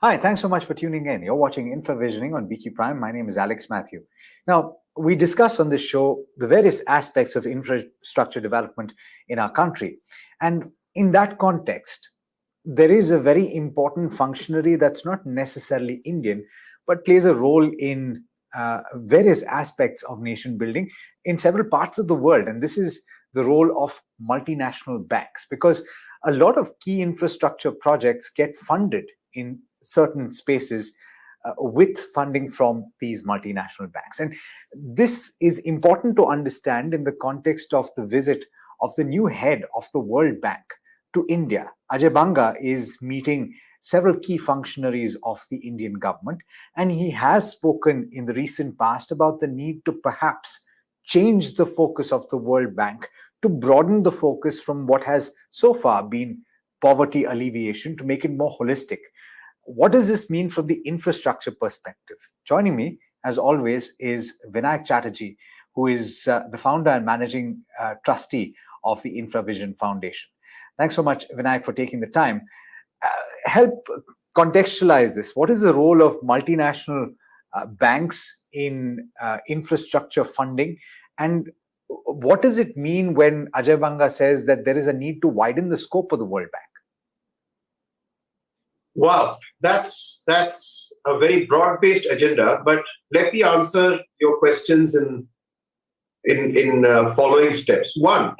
Hi, thanks so much for tuning in. You're watching Infravisioning on BQ Prime. My name is Alex Matthew. Now, we discuss on this show the various aspects of infrastructure development in our country. And in that context, there is a very important functionary that's not necessarily Indian, but plays a role in various aspects of nation building in several parts of the world. And this is the role of multinational banks, because a lot of key infrastructure projects get funded in certain spaces with funding from these multinational banks. And this is important to understand in the context of the visit of the new head of the World Bank to India. Ajay Banga is meeting several key functionaries of the Indian government, and he has spoken in the recent past about the need to perhaps change the focus of the World Bank to broaden the focus from what has so far been poverty alleviation to make it more holistic. What does this mean from the infrastructure perspective? Joining me, as always, is Vinayak Chatterjee, who is the founder and managing trustee of the Infravision Foundation. Thanks so much, Vinayak, for taking the time. Help contextualize this. What is the role of multinational banks in infrastructure funding? And what does it mean when Ajay Banga says that there is a need to widen the scope of the World Bank? Wow, that's a very broad-based agenda. But let me answer your questions in following steps. One,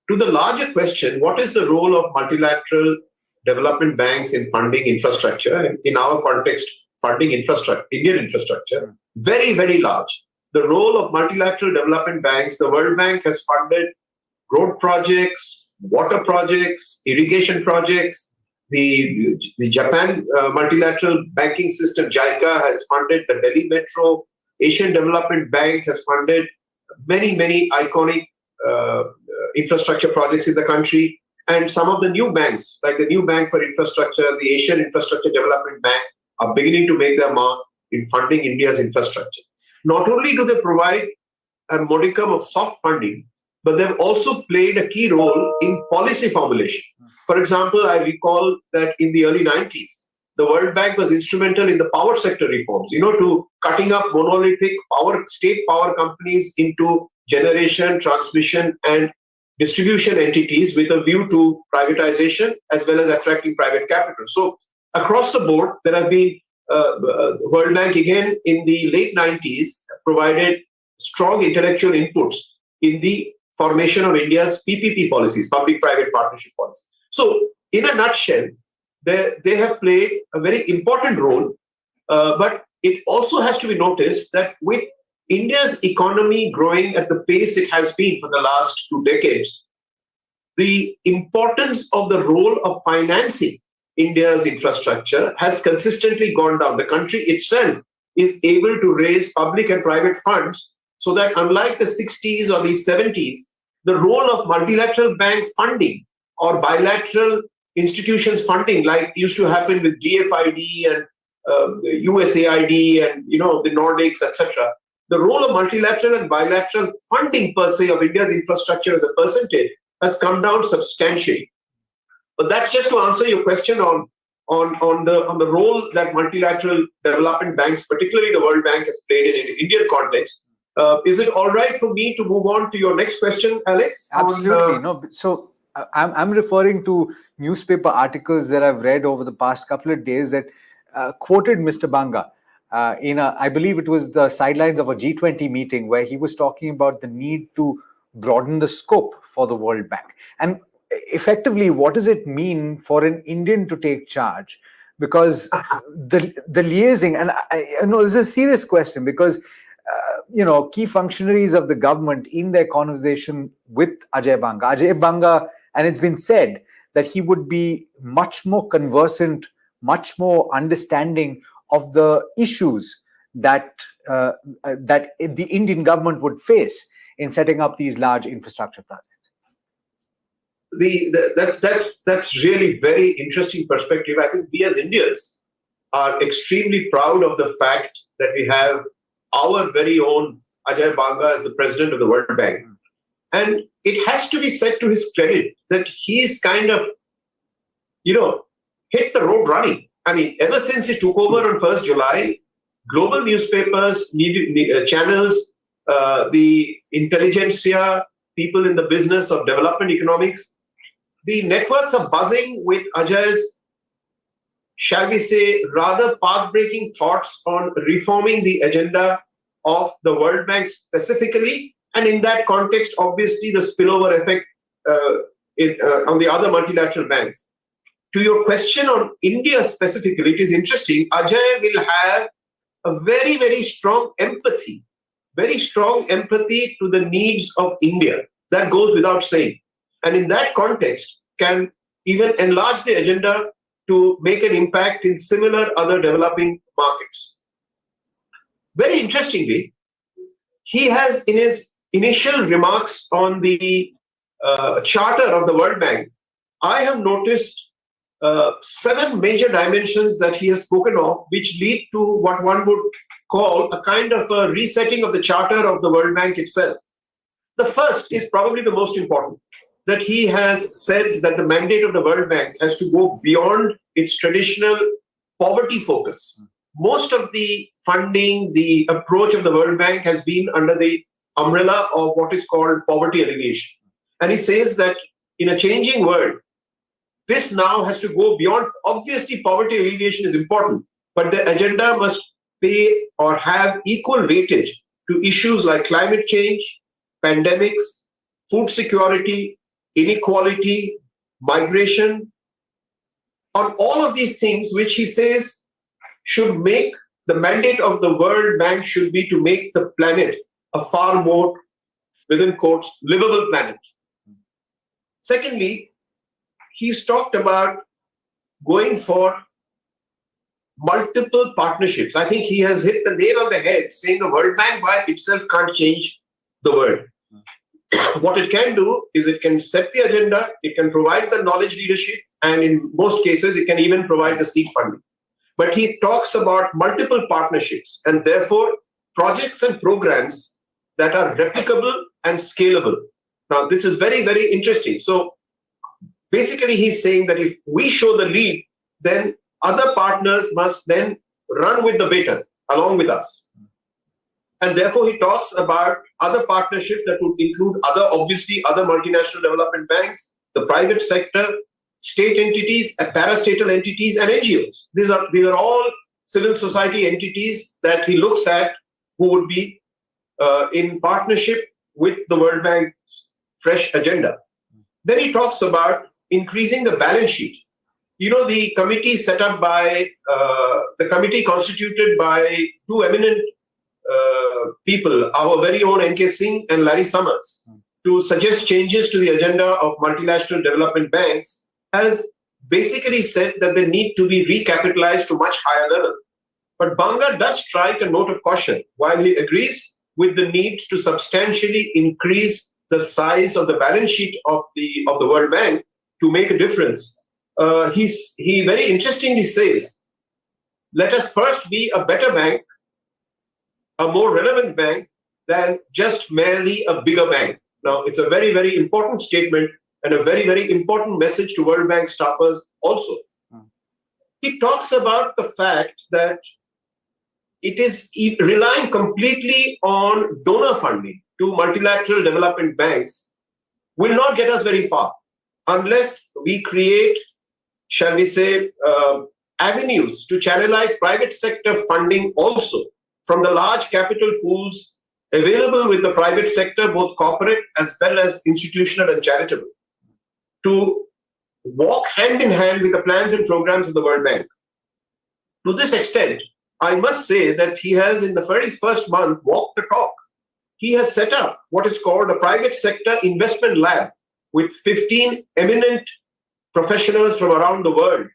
to the larger question, what is the role of multilateral development banks in funding infrastructure? In our context, funding infrastructure, Indian infrastructure, very, very large. The role of multilateral development banks, the World Bank has funded road projects, water projects, irrigation projects. The Japan multilateral banking system, JICA, has funded the Delhi Metro. Asian Development Bank has funded many, many iconic infrastructure projects in the country. And some of the new banks, like the new Bank for Infrastructure, the Asian Infrastructure Development Bank, are beginning to make their mark in funding India's infrastructure. Not only do they provide a modicum of soft funding, but they've also played a key role in policy formulation. For example, I recall that in the early 90s, the World Bank was instrumental in the power sector reforms, to cutting up monolithic state power companies into generation, transmission, and distribution entities with a view to privatization as well as attracting private capital. So across the board, there have been World Bank again in the late 90s provided strong intellectual inputs in the formation of India's PPP policies, public-private partnership policies. So in a nutshell, they have played a very important role, but it also has to be noticed that with India's economy growing at the pace it has been for the last 2 decades, the importance of the role of financing India's infrastructure has consistently gone down. The country itself is able to raise public and private funds so that unlike the 60s or the 70s, the role of multilateral bank funding or bilateral institutions funding, like used to happen with DFID and USAID and the Nordics, etc. The role of multilateral and bilateral funding per se of India's infrastructure as a percentage has come down substantially. But that's just to answer your question on the role that multilateral development banks, particularly the World Bank, has played in an Indian context. Is it all right for me to move on to your next question, Alex? Absolutely. No. So I'm referring to newspaper articles that I've read over the past couple of days that quoted Mr. Banga in I believe it was the sidelines of a G20 meeting where he was talking about the need to broaden the scope for the World Bank. And effectively, what does it mean for an Indian to take charge? Because the liaising, and I know this is a serious question because key functionaries of the government in their conversation with Ajay Banga, and it's been said that he would be much more conversant, much more understanding of the issues that the Indian government would face in setting up these large infrastructure projects. That's really very interesting perspective. I think we as Indians are extremely proud of the fact that we have our very own Ajay Banga as the president of the World Bank. And it has to be said to his credit that he's kind of, hit the road running. I mean, ever since he took over on 1st July, global newspapers, channels, the intelligentsia, people in the business of development economics, the networks are buzzing with Ajay's, shall we say, rather path-breaking thoughts on reforming the agenda of the World Bank specifically, and in that context, obviously, the spillover effect on the other multilateral banks. To your question on India specifically, it is interesting. Ajay will have a very, very strong empathy to the needs of India. That goes without saying. And in that context, can even enlarge the agenda to make an impact in similar other developing markets. Very interestingly, he has in his initial remarks on the charter of the World Bank, I have noticed 7 major dimensions that he has spoken of, which lead to what one would call a kind of a resetting of the charter of the World Bank itself. The first is probably the most important, that he has said that the mandate of the World Bank has to go beyond its traditional poverty focus. Most of the funding, the approach of the World Bank has been under the umbrella of what is called poverty alleviation. And he says that in a changing world, this now has to go beyond. Obviously, poverty alleviation is important, but the agenda must pay or have equal weightage to issues like climate change, pandemics, food security, inequality, migration, on all of these things, which he says should make the mandate of the World Bank should be to make the planet a far more, within quotes, livable planet. Secondly, he's talked about going for multiple partnerships. I think he has hit the nail on the head, saying the World Bank by itself can't change the world. What it can do is it can set the agenda, it can provide the knowledge leadership, and in most cases, it can even provide the seed funding. But he talks about multiple partnerships and therefore projects and programs that are replicable and scalable. Now, this is very, very interesting. So basically, he's saying that if we show the lead, then other partners must then run with the baton along with us. And therefore, he talks about other partnerships that would include obviously other multinational development banks, the private sector, state entities, parastatal entities, and NGOs. These are all civil society entities that he looks at who would be in partnership with the World Bank's fresh agenda. Then he talks about increasing the balance sheet. You know, the committee set up by, the committee constituted by 2 eminent people, our very own N.K. Singh and Larry Summers, to suggest changes to the agenda of multilateral development banks, has basically said that they need to be recapitalized to much higher level. But Banga does strike a note of caution. While he agrees with the need to substantially increase the size of the balance sheet of the World Bank to make a difference, he very interestingly says, let us first be a better bank, a more relevant bank than just merely a bigger bank. Now, it's a very, very important statement and a very, very important message to World Bank staffers also. He talks about the fact that it is relying completely on donor funding to multilateral development banks will not get us very far unless we create, shall we say, avenues to channelize private sector funding also from the large capital pools available with the private sector, both corporate as well as institutional and charitable, to walk hand in hand with the plans and programs of the World Bank. To this extent, I must say that he has, in the very first month, walked the talk. He has set up what is called a private sector investment lab with 15 eminent professionals from around the world,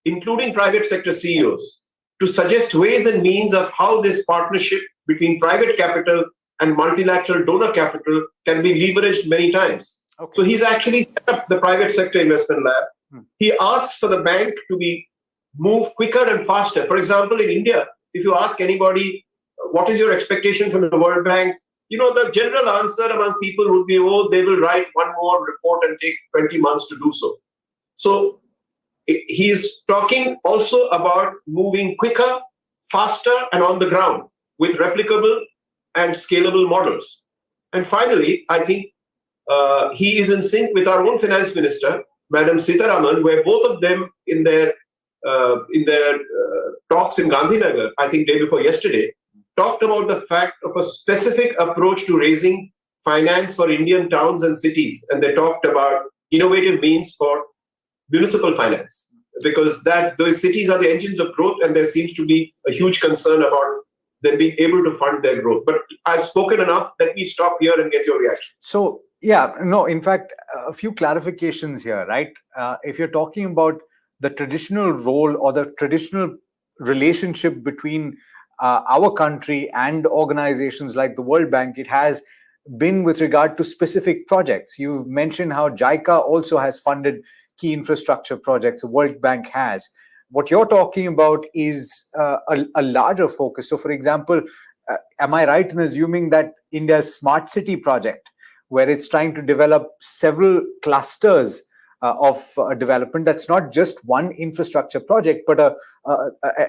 including private sector CEOs, to suggest ways and means of how this partnership between private capital and multilateral donor capital can be leveraged many times. Okay. So he's actually set up the private sector investment lab. He asks for the bank to move quicker and faster. For example, in India, if you ask anybody, what is your expectation from the World Bank? You know, the general answer among people would be, oh, they will write one more report and take 20 months to do so. So he is talking also about moving quicker, faster, and on the ground with replicable and scalable models. And finally, I think he is in sync with our own finance minister, Madam Sitaraman, where both of them in their talks in Gandhinagar, I think day before yesterday, talked about the fact of a specific approach to raising finance for Indian towns and cities. And they talked about innovative means for municipal finance, because those cities are the engines of growth, and there seems to be a huge concern about them being able to fund their growth. But I've spoken enough. Let me stop here and get your reaction. So, yeah, no, in fact, a few clarifications here, right? If you're talking about the traditional role or the traditional relationship between our country and organizations like the World Bank, it has been with regard to specific projects. You've mentioned how JICA also has funded key infrastructure projects, the World Bank has. What you're talking about is a larger focus. So, for example, am I right in assuming that India's smart city project, where it's trying to develop several clusters of development, that's not just one infrastructure project, but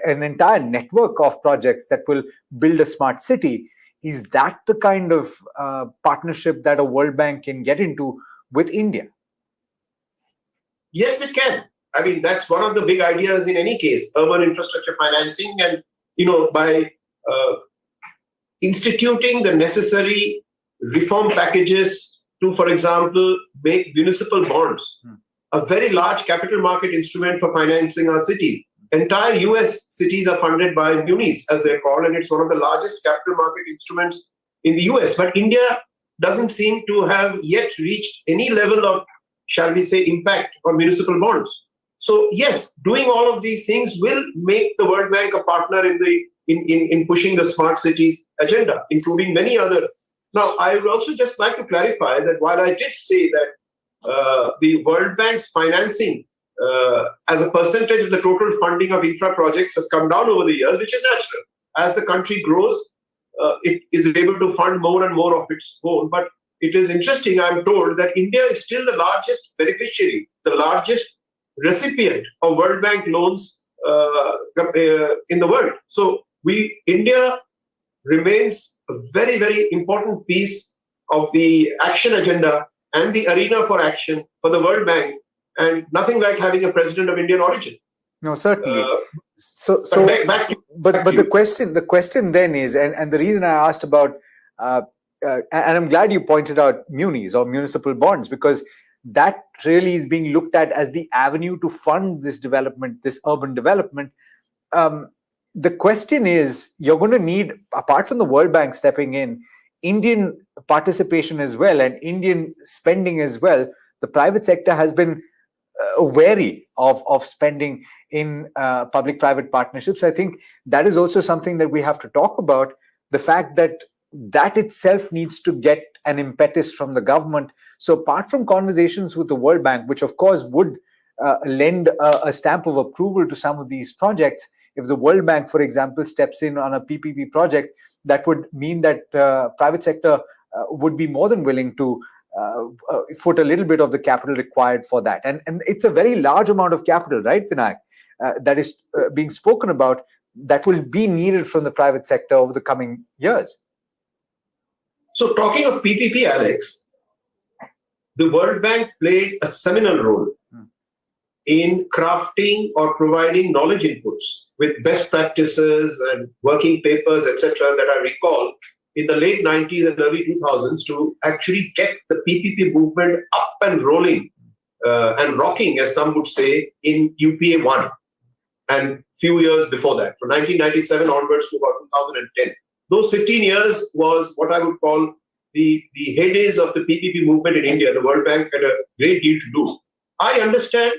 an entire network of projects that will build a smart city? Is that the kind of partnership that a World Bank can get into with India? Yes, it can. I mean, that's one of the big ideas in any case, urban infrastructure financing. And, by instituting the necessary reform packages to, for example, make municipal bonds a very large capital market instrument for financing our cities. Entire US cities are funded by munis, as they're called, and it's one of the largest capital market instruments in the US. But India doesn't seem to have yet reached any level of, shall we say, impact on municipal bonds. So yes, doing all of these things will make the World Bank a partner in pushing the smart cities agenda, including many other. Now, I would also just like to clarify that while I did say that the World Bank's financing as a percentage of the total funding of infra projects has come down over the years, which is natural. As the country grows, it is able to fund more and more of its own. But it is interesting, I'm told, that India is still the largest beneficiary, the largest recipient of World Bank loans in the world. So India remains a very, very important piece of the action agenda and the arena for action for the World Bank, and nothing like having a president of Indian origin. No, certainly. But the question then is, and the reason I asked about, and I'm glad you pointed out munis or municipal bonds, because that really is being looked at as the avenue to fund this development, this urban development. The question is, you're going to need, apart from the World Bank stepping in, Indian participation as well and Indian spending as well. The private sector has been wary of spending in public-private partnerships. I think that is also something that we have to talk about, the fact that itself needs to get an impetus from the government. So apart from conversations with the World Bank, which of course would lend a stamp of approval to some of these projects, if the World Bank, for example, steps in on a PPP project, that would mean that private sector would be more than willing to foot a little bit of the capital required for that. And it's a very large amount of capital, right, Vinayak, that is being spoken about, that will be needed from the private sector over the coming years. So talking of PPP, Alex, the World Bank played a seminal role in crafting or providing knowledge inputs with best practices and working papers, etc., that I recall in the late 90s and early 2000s to actually get the PPP movement up and rolling and rocking, as some would say, in UPA 1 and few years before that, from 1997 onwards to about 2010. Those 15 years was what I would call the heydays of the PPP movement in India. The World Bank had a great deal to do. I understand,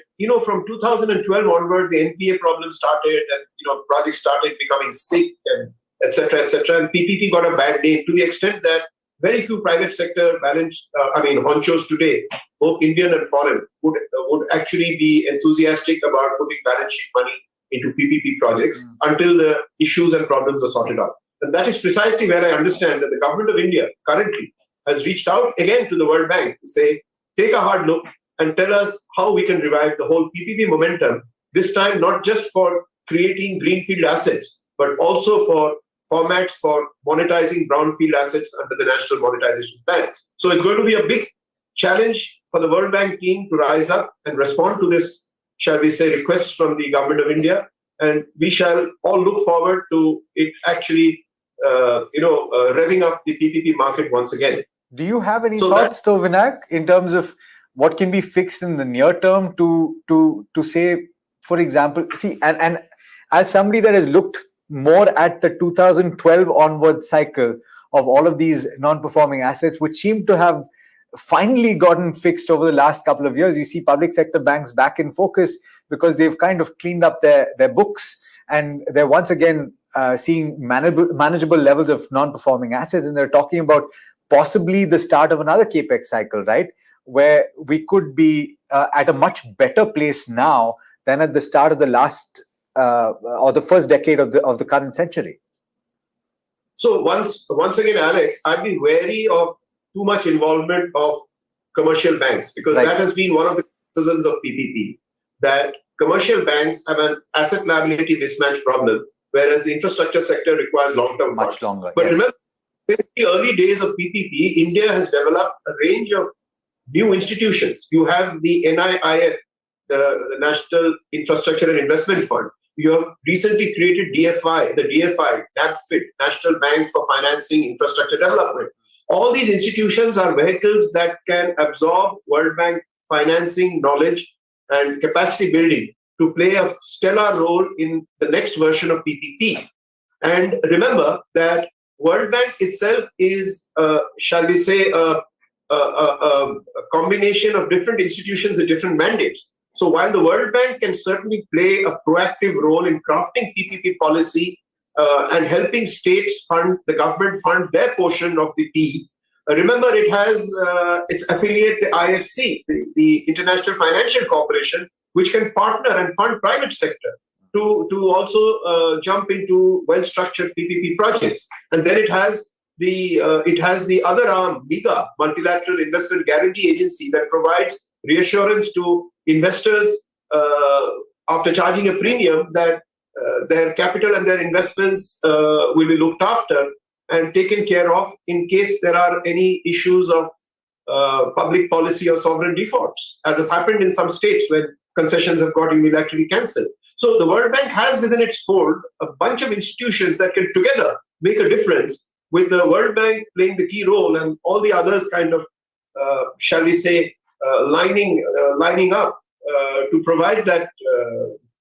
from 2012 onwards, the NPA problem started and, projects started becoming sick and et cetera, and PPP got a bad name to the extent that very few private sector honchos today, both Indian and foreign, would actually be enthusiastic about putting balance sheet money into PPP projects until the issues and problems are sorted out. And that is precisely where I understand that the government of India currently has reached out again to the World Bank to say, take a hard look. and tell us how we can revive the whole PPP momentum, this time not just for creating greenfield assets, but also for formats for monetizing brownfield assets under the National Monetization Plan. So it's going to be a big challenge for the World Bank team to rise up and respond to this, shall we say, request from the government of India. And we shall all look forward to it actually, revving up the PPP market once again. Do you have any thoughts, though, Vinayak, in terms of what can be fixed in the near term to say, for example, see, and as somebody that has looked more at the 2012 onward cycle of all of these non-performing assets, which seem to have finally gotten fixed over the last couple of years. You see public sector banks back in focus because they've kind of cleaned up their books, and they're once again seeing manageable levels of non-performing assets, and they're talking about possibly the start of another capex cycle, right, where we could be at a much better place now than at the start of the last or the first decade of the current century. So once again, Alex, I'd be wary of too much involvement of commercial banks, because that has been one of the criticisms of PPP, that commercial banks have an asset liability mismatch problem, whereas the infrastructure sector requires long-term much longer. But remember, since the early days of PPP, India has developed a range of new institutions. You have the NIIF, the National Infrastructure and Investment Fund. You have recently created DFI, the DFI, NABFID, National Bank for Financing Infrastructure Development. All these institutions are vehicles that can absorb World Bank financing, knowledge, and capacity building to play a stellar role in the next version of PPP. And remember that World Bank itself is, shall we say, a combination of different institutions with different mandates. So while the World Bank can certainly play a proactive role in crafting PPP policy and helping states fund, the government fund their portion of the P, remember it has its affiliate, the IFC, the International Financial Corporation, which can partner and fund private sector to also jump into well-structured PPP projects. And then it has the other arm, MIGA, Multilateral Investment Guarantee Agency, that provides reassurance to investors after charging a premium that their capital and their investments will be looked after and taken care of in case there are any issues of public policy or sovereign defaults, as has happened in some states when concessions have got unilaterally cancelled. So the World Bank has within its fold a bunch of institutions that can together make a difference, with the World Bank playing the key role and all the others kind of, shall we say, lining up to provide that,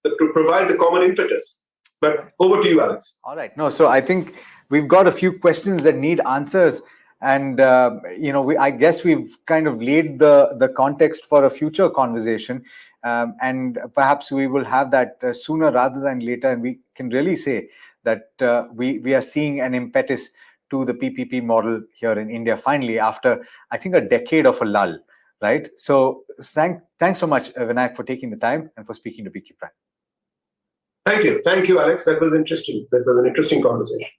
to provide the common impetus. But over to you, Alex. All right. No, so I think we've got a few questions that need answers, and I guess we've kind of laid the context for a future conversation, and perhaps we will have that sooner rather than later, and we can really say that we are seeing an impetus to the PPP model here in India finally, after I think a decade of a lull, right? So thanks so much, Vinayak, for taking the time and for speaking to BQ Prime. Thank you, Alex. That was interesting. That was an interesting conversation.